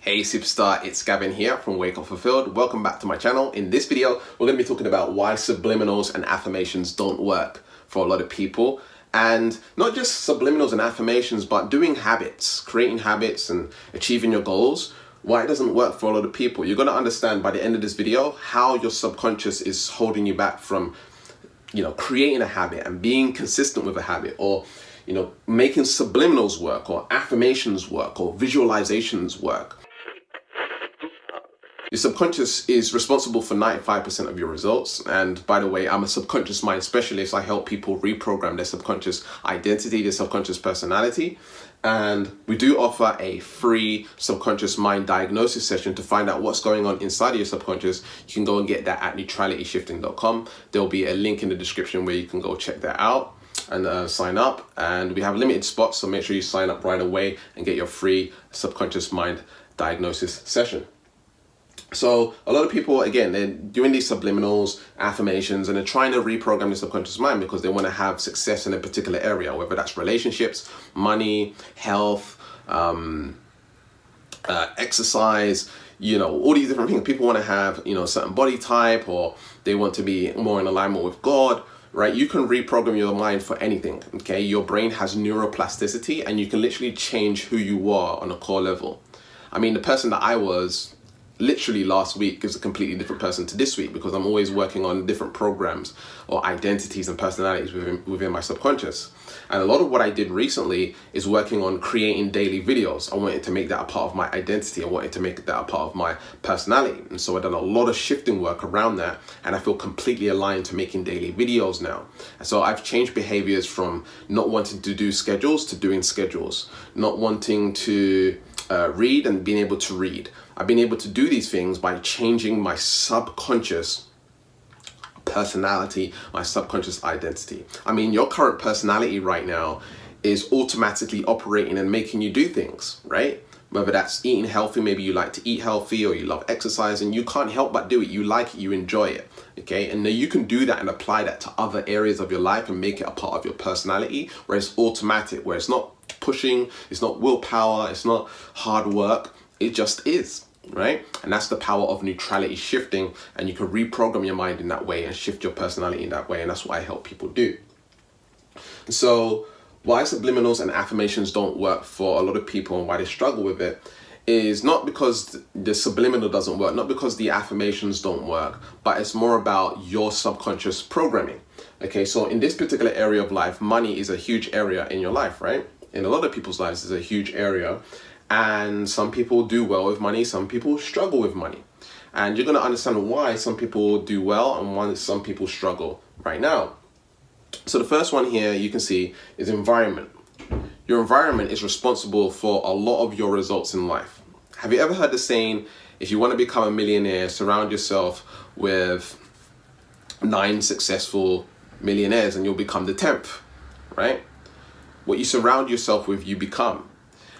Hey superstar, it's Gavin here from Wake Up Fulfilled. Welcome back to my channel. In this video, we're going to be talking about why subliminals and affirmations don't work for a lot of people. And not just subliminals and affirmations, but doing habits, creating habits and achieving your goals, why it doesn't work for a lot of people. You're going to understand by the end of this video how your subconscious is holding you back from, creating a habit and being consistent with a habit, or making subliminals work, or affirmations work, or visualizations work. Your subconscious is responsible for 95% of your results. And by the way, I'm a subconscious mind specialist. I help people reprogram their subconscious identity, their subconscious personality. And we do offer a free subconscious mind diagnosis session to find out what's going on inside of your subconscious. You can go and get that at neutralityshifting.com. There'll be a link in the description where you can go check that out and sign up. And we have limited spots, so make sure you sign up right away and get your free subconscious mind diagnosis session. So a lot of people, again, they're doing these subliminals, affirmations, and they're trying to reprogram the subconscious mind because they want to have success in a particular area, whether that's relationships, money, health, exercise, all these different things. People want to have, a certain body type, or they want to be more in alignment with God, right? You can reprogram your mind for anything, okay? Your brain has neuroplasticity, and you can literally change who you are on a core level. I mean, the person that I was literally last week is a completely different person to this week, because I'm always working on different programs or identities and personalities within my subconscious. And a lot of what I did recently is working on creating daily videos. I wanted to make that a part of my identity. I wanted to make that a part of my personality. And so I've done a lot of shifting work around that, and I feel completely aligned to making daily videos now. And so I've changed behaviors from not wanting to do schedules to doing schedules, not wanting to read and being able to read. I've been able to do these things by changing my subconscious personality, my subconscious identity. I mean, your current personality right now is automatically operating and making you do things, right? Whether that's eating healthy, maybe you like to eat healthy, or you love exercise and you can't help but do it. You like it, you enjoy it, okay? And then you can do that and apply that to other areas of your life and make it a part of your personality, where it's automatic, where it's not pushing, it's not willpower, it's not hard work, it just is, right? And that's the power of neutrality shifting, and you can reprogram your mind in that way and shift your personality in that way, and that's what I help people do. So why subliminals and affirmations don't work for a lot of people and why they struggle with it is not because the subliminal doesn't work, not because the affirmations don't work, but it's more about your subconscious programming. Okay, so in this particular area of life, money is a huge area in your life, right? In a lot of people's lives, it's a huge area. And some people do well with money, some people struggle with money. And you're going to understand why some people do well and why some people struggle right now. So the first one here you can see is environment. Your environment is responsible for a lot of your results in life. Have you ever heard the saying, if you want to become a millionaire, surround yourself with 9 successful millionaires and you'll become the 10th, right? What you surround yourself with, you become.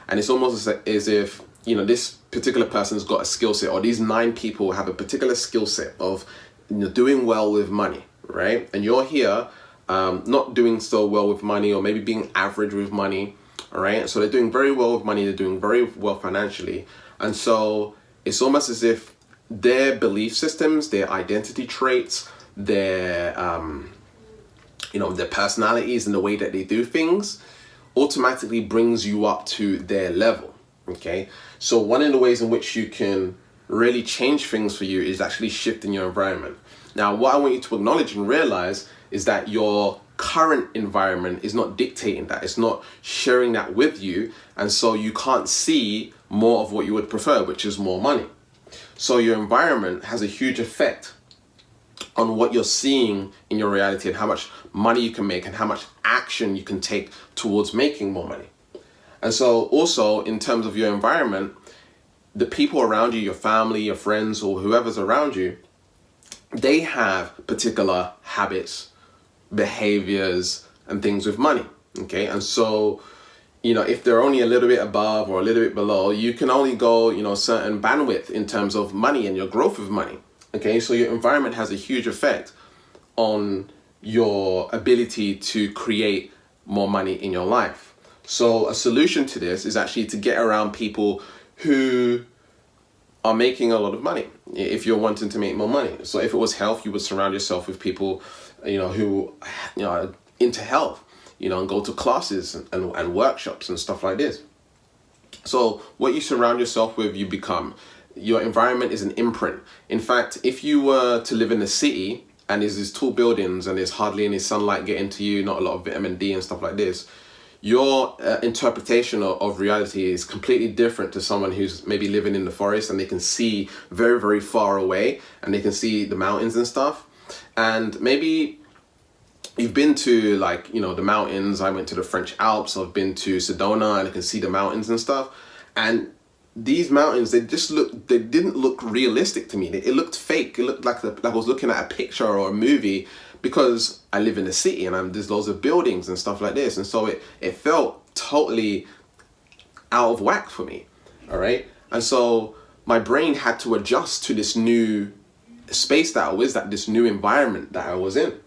And it's almost as if, this particular person's got a skill set, or these 9 people have a particular skill set of doing well with money, right? And you're here not doing so well with money, or maybe being average with money, all right? So they're doing very well with money, they're doing very well financially. And so it's almost as if their belief systems, their identity traits, their their personalities and the way that they do things automatically brings you up to their level, okay? So one of the ways in which you can really change things for you is actually shifting your environment. Now, what I want you to acknowledge and realize is that your current environment is not dictating that. It's not sharing that with you. And so you can't see more of what you would prefer, which is more money. So your environment has a huge effect on what you're seeing in your reality, and how much money you can make and how much action you can take towards making more money. And so also in terms of your environment, the people around you, your family, your friends, or whoever's around you, they have particular habits, behaviors, and things with money, okay? And so, if they're only a little bit above or a little bit below, you can only go, a certain bandwidth in terms of money and your growth of money. Okay, so your environment has a huge effect on your ability to create more money in your life. So a solution to this is actually to get around people who are making a lot of money if you're wanting to make more money. So if it was health, you would surround yourself with people, who, are into health, and go to classes and workshops and stuff like this. So what you surround yourself with, you become. Your environment is an imprint. In fact, if you were to live in a city and there's these tall buildings and there's hardly any sunlight getting to you, not a lot of vitamin D and stuff like this, your interpretation of reality is completely different to someone who's maybe living in the forest and they can see very, very far away and they can see the mountains and stuff. And maybe you've been to the mountains. I went to the French Alps. I've been to Sedona and I can see the mountains and stuff. And these mountains, they didn't look realistic to me. It looked fake. It looked like I was looking at a picture or a movie, because I live in a city and there's loads of buildings and stuff like this. And so it felt totally out of whack for me. All right. And so my brain had to adjust to this new space this new environment that I was in.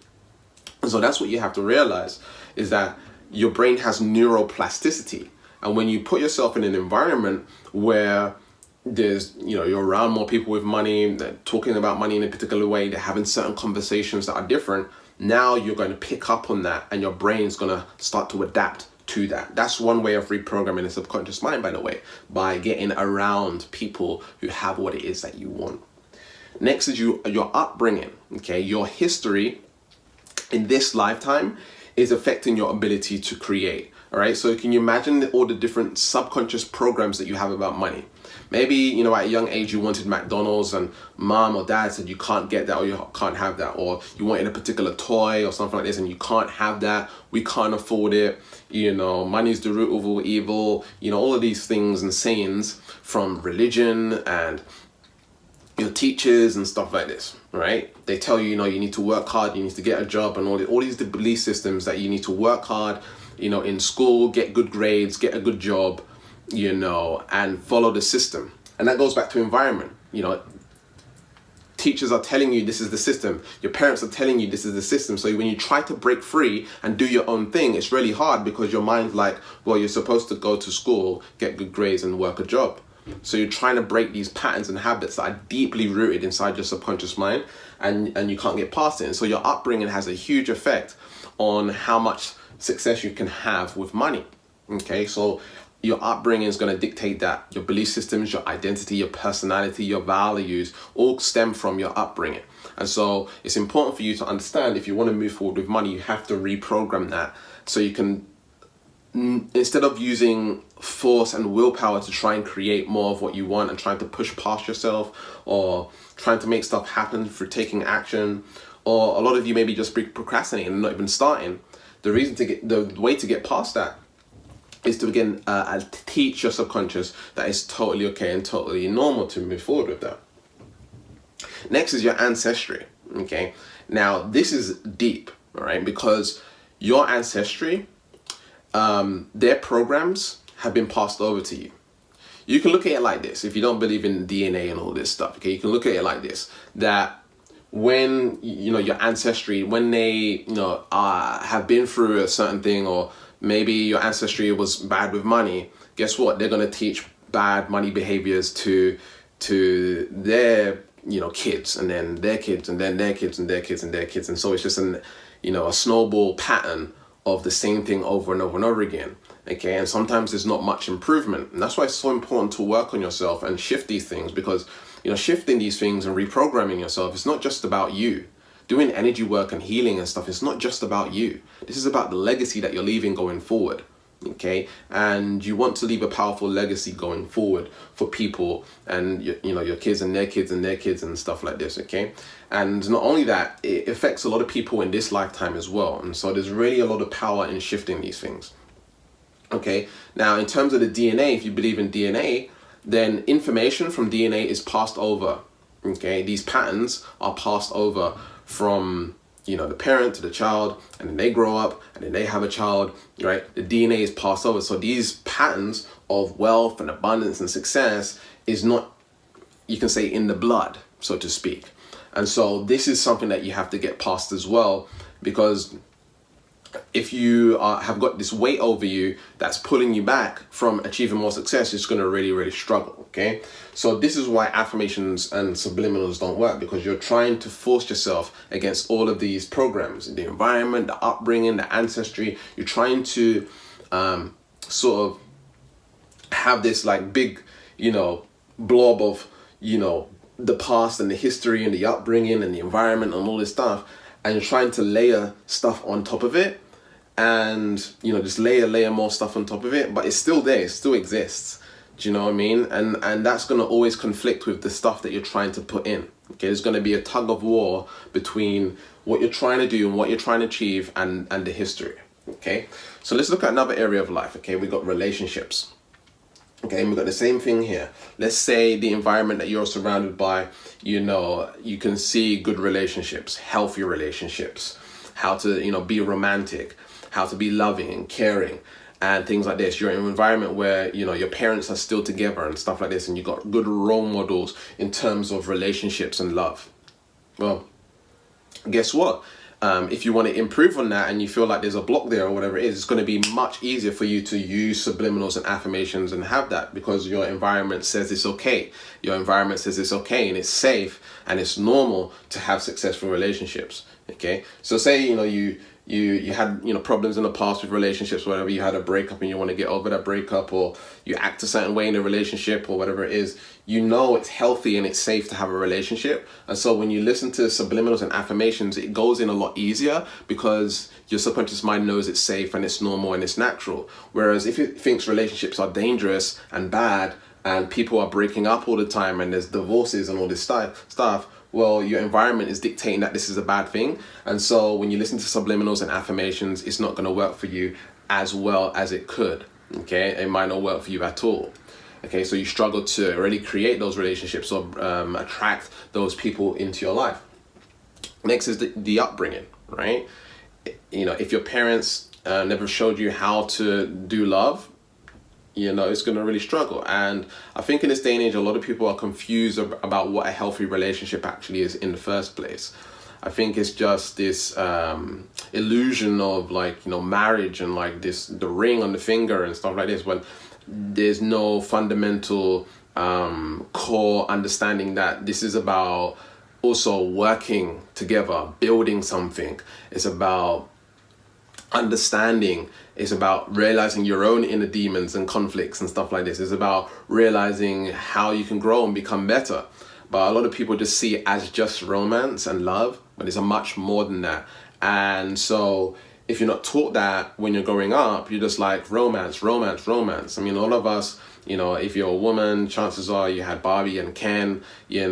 And so that's what you have to realize, is that your brain has neuroplasticity. And when you put yourself in an environment where there's, you're around more people with money, they're talking about money in a particular way, they're having certain conversations that are different, now you're going to pick up on that and your brain's going to start to adapt to that. That's one way of reprogramming the subconscious mind, by the way, by getting around people who have what it is that you want. Next is your upbringing, okay? Your history in this lifetime is affecting your ability to create. All right, so can you imagine all the different subconscious programs that you have about money? Maybe, at a young age you wanted McDonald's and mom or dad said you can't get that or you can't have that, or you wanted a particular toy or something like this and you can't have that, we can't afford it, money's the root of all evil, all of these things and sayings from religion and your teachers and stuff like this, right? They tell you, you need to work hard, you need to get a job, and all these belief systems that you need to work hard, in school, get good grades, get a good job, and follow the system. And that goes back to environment. Teachers are telling you this is the system. Your parents are telling you this is the system. So when you try to break free and do your own thing, it's really hard because your mind's like, well, you're supposed to go to school, get good grades and work a job. So you're trying to break these patterns and habits that are deeply rooted inside your subconscious mind, and you can't get past it. And so your upbringing has a huge effect on how much success you can have with money. Okay, so your upbringing is going to dictate that. Your belief systems, your identity, your personality, your values all stem from your upbringing. And so it's important for you to understand, if you want to move forward with money, you have to reprogram that so you can, instead of using force and willpower to try and create more of what you want and trying to push past yourself or trying to make stuff happen through taking action, or a lot of you maybe just procrastinating and not even starting. The way to get past that is to again teach your subconscious that it's totally okay and totally normal to move forward with that. Next is your ancestry. Okay, now this is deep, all right, because your ancestry, their programs have been passed over to you. You can look at it like this. If you don't believe in DNA and all this stuff, okay, you can look at it like this, that when your ancestry, when they have been through a certain thing, or maybe your ancestry was bad with money, guess what? They're going to teach bad money behaviors to their kids, and then their kids, and then their kids, and their kids, and their kids. And so it's just a snowball pattern of the same thing over and over and over again. Okay, and sometimes there's not much improvement. And that's why it's so important to work on yourself and shift these things, because shifting these things and reprogramming yourself, it's not just about you. Doing energy work and healing and stuff, it's not just about you. This is about the legacy that you're leaving going forward. Okay, and you want to leave a powerful legacy going forward for people and your kids and their kids and their kids and stuff like this. Okay, and not only that, it affects a lot of people in this lifetime as well. And so there's really a lot of power in shifting these things. Okay, now in terms of the DNA, if you believe in DNA, then information from DNA is passed over. Okay, these patterns are passed over from the parent to the child, and then they grow up, and then they have a child, right? The DNA is passed over. So these patterns of wealth and abundance and success is not, you can say, in the blood, so to speak. And so this is something that you have to get past as well, because if you have got this weight over you that's pulling you back from achieving more success, it's going to really, really struggle, okay? So this is why affirmations and subliminals don't work, because you're trying to force yourself against all of these programs, the environment, the upbringing, the ancestry. You're trying to sort of have this like big, blob of, the past and the history and the upbringing and the environment and all this stuff, and you're trying to layer stuff on top of it, and just layer more stuff on top of it, but it's still there, it still exists. Do you know what I mean? And that's going to always conflict with the stuff that you're trying to put in. Okay, there's going to be a tug of war between what you're trying to do and what you're trying to achieve and the history. Okay, so let's look at another area of life. Okay, we've got relationships. Okay, and we've got the same thing here. Let's say the environment that you're surrounded by, you can see good relationships, healthy relationships, how to, be romantic, how to be loving and caring and things like this. You're in an environment where, your parents are still together and stuff like this, and you've got good role models in terms of relationships and love. Well, guess what? If you want to improve on that and you feel like there's a block there or whatever it is, it's going to be much easier for you to use subliminals and affirmations and have that, because your environment says it's okay. Your environment says it's okay and it's safe and it's normal to have successful relationships. Okay, so say you had problems in the past with relationships, whatever, you had a breakup and you want to get over that breakup, or you act a certain way in a relationship or whatever it is, it's healthy and it's safe to have a relationship. And so when you listen to subliminals and affirmations, it goes in a lot easier because your subconscious mind knows it's safe and it's normal and it's natural. Whereas if it thinks relationships are dangerous and bad and people are breaking up all the time and there's divorces and all this stuff, well, your environment is dictating that this is a bad thing. And so when you listen to subliminals and affirmations, it's not going to work for you as well as it could. Okay, it might not work for you at all. Okay, so you struggle to already create those relationships or attract those people into your life. Next is the upbringing, right? If your parents never showed you how to do love, it's going to really struggle. And I think in this day and age, a lot of people are confused about what a healthy relationship actually is in the first place. I think it's just this illusion of marriage and the ring on the finger and stuff like this, when there's no fundamental core understanding that this is about also working together, building something. It's about understanding. It's about realizing your own inner demons and conflicts and stuff like this. It's about realizing how you can grow and become better. But a lot of people just see it as just romance and love, but it's a much more than that. And so if you're not taught that when you're growing up, you're just like romance. I mean, all of us, if you're a woman, chances are you had Barbie and Ken,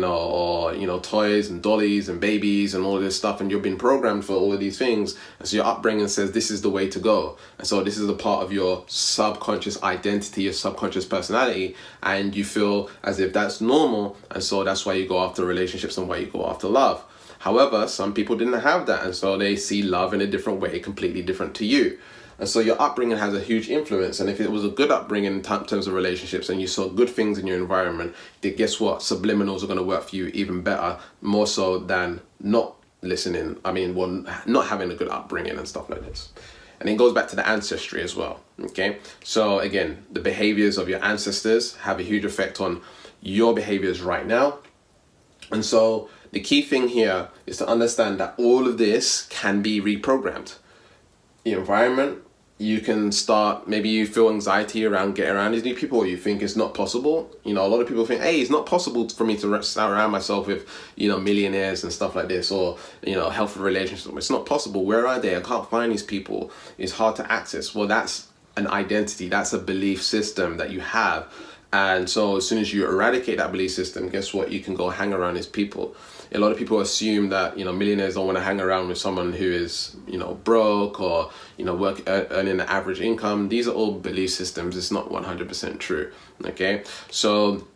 or, toys and dollies and babies and all this stuff, and you've been programmed for all of these things. And so your upbringing says this is the way to go. And so this is a part of your subconscious identity, your subconscious personality, and you feel as if that's normal. And so that's why you go after relationships and why you go after love. However, some people didn't have that, and so they see love in a different way, completely different to you. And so your upbringing has a huge influence. And if it was a good upbringing in terms of relationships and you saw good things in your environment, then guess what? Subliminals are going to work for you even better, more so than not listening. Not having a good upbringing and stuff like this. And it goes back to the ancestry as well. Okay. So again, the behaviors of your ancestors have a huge effect on your behaviors right now. And so the key thing here is to understand that all of this can be reprogrammed. The environment, you can start, maybe you feel anxiety around getting around these new people, or you think it's not possible. A lot of people think, hey, it's not possible for me to surround myself with, millionaires and stuff like this, or, healthy relationships. It's not possible. Where are they? I can't find these people. It's hard to access. Well, that's an identity. That's a belief system that you have. And so as soon as you eradicate that belief system, guess what? You can go hang around these people. A lot of people assume that, millionaires don't want to hang around with someone who is, broke or, earning an average income. These are all belief systems. It's not 100% true. Okay. So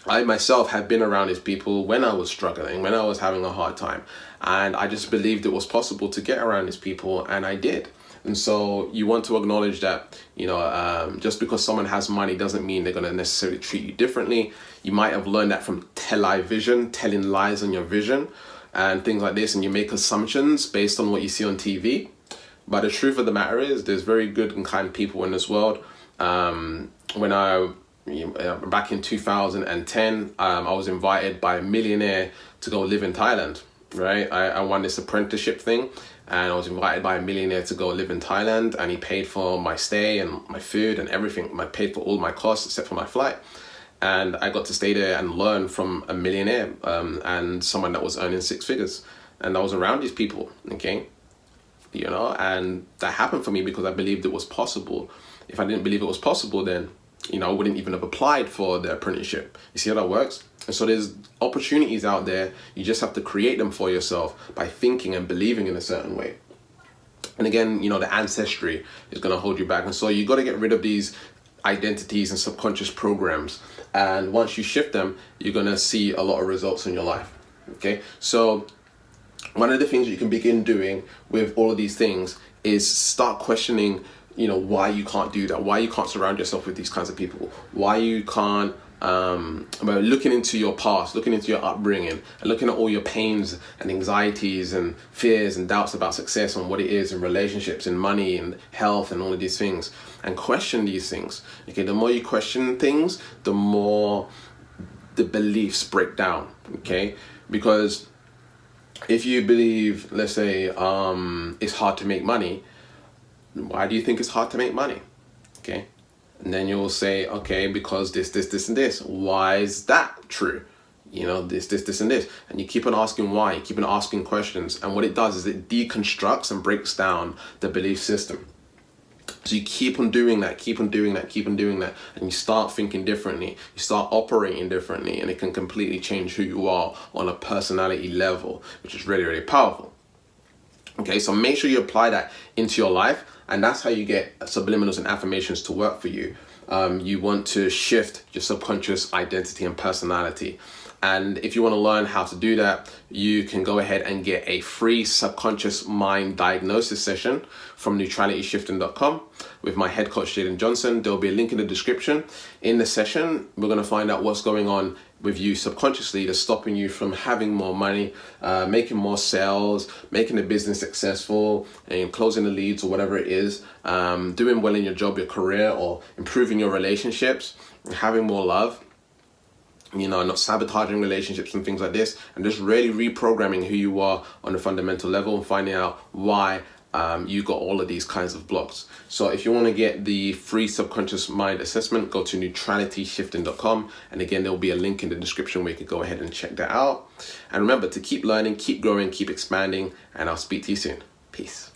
I myself have been around these people when I was struggling, when I was having a hard time, and I just believed it was possible to get around these people, and I did. And so you want to acknowledge that, just because someone has money doesn't mean they're going to necessarily treat you differently. You might have learned that from television, telling lies on your vision and things like this, and you make assumptions based on what you see on TV. But the truth of the matter is, there's very good and kind people in this world. When I back in 2010, I was invited by a millionaire to go live in Thailand. Right, I won this apprenticeship thing, and I was invited by a millionaire to go live in Thailand, and he paid for my stay and my food and everything. I paid for all my costs except for my flight, and I got to stay there and learn from a millionaire and someone that was earning six figures, and I was around these people. Okay, you know, and that happened for me because I believed it was possible. If I didn't believe it was possible, then I wouldn't even have applied for the apprenticeship. You see how that works? And so there's opportunities out there. You just have to create them for yourself by thinking and believing in a certain way. And again, the ancestry is going to hold you back. And so you got to get rid of these identities and subconscious programs. And once you shift them, you're going to see a lot of results in your life. Okay, so one of the things you can begin doing with all of these things is start questioning why you can't do that, why you can't surround yourself with these kinds of people, why you can't, looking into your past, looking into your upbringing, and looking at all your pains and anxieties and fears and doubts about success and what it is in relationships and money and health and all of these things, and question these things. Okay, the more you question things, the more the beliefs break down. Okay, because if you believe, let's say, it's hard to make money, why do you think it's hard to make money? Okay. And then you'll say, okay, because this, and this. Why is that true? This, and this. And you keep on asking why, you keep on asking questions. And what it does is it deconstructs and breaks down the belief system. So you keep on doing that, and you start thinking differently, you start operating differently, and it can completely change who you are on a personality level, which is really, really powerful. Okay, so make sure you apply that into your life, and that's how you get subliminals and affirmations to work for you. You want to shift your subconscious identity and personality. And if you want to learn how to do that, you can go ahead and get a free subconscious mind diagnosis session from neutralityshifting.com with my head coach, Jaden Johnson. There'll be a link in the description. In the session, we're going to find out what's going on with you subconsciously that's stopping you from having more money, making more sales, making the business successful, and closing the leads or whatever it is, doing well in your job, your career, or improving your relationships, having more love. Not sabotaging relationships and things like this, and just really reprogramming who you are on a fundamental level and finding out why you got all of these kinds of blocks. So if you want to get the free subconscious mind assessment, go to neutralityshifting.com, and again, there will be a link in the description where you can go ahead and check that out. And remember to keep learning, keep growing, keep expanding, and I'll speak to you soon. Peace.